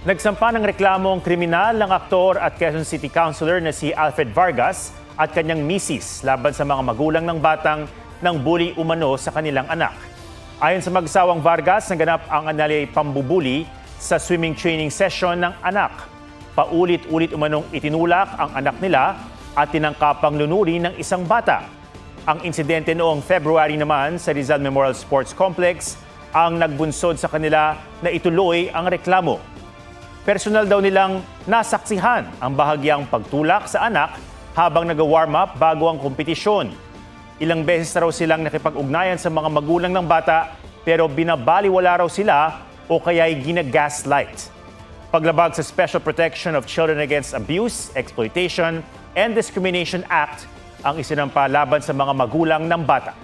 Nagsampa ng reklamong kriminal ng aktor at Quezon City Councilor na si Alfred Vargas at kanyang misis laban sa mga magulang ng batang nang bully umano sa kanilang anak. Ayon sa magsawang Vargas, naganap ang analay pambubuli sa swimming training session ng anak. Paulit-ulit umanong itinulak ang anak nila at tinangkapang lunuri ng isang bata. Ang insidente noong February naman sa Rizal Memorial Sports Complex ang nagbunsod sa kanila na ituloy ang reklamo. Personal daw nilang nasaksihan ang bahagyang pagtulak sa anak habang nag-warm up bago ang kompetisyon. Ilang beses na raw silang nakipag-ugnayan sa mga magulang ng bata pero binabaliwala raw sila o kaya'y ginagaslight. Paglabag sa Special Protection of Children Against Abuse, Exploitation, and Discrimination Act ang isinampa laban sa mga magulang ng bata.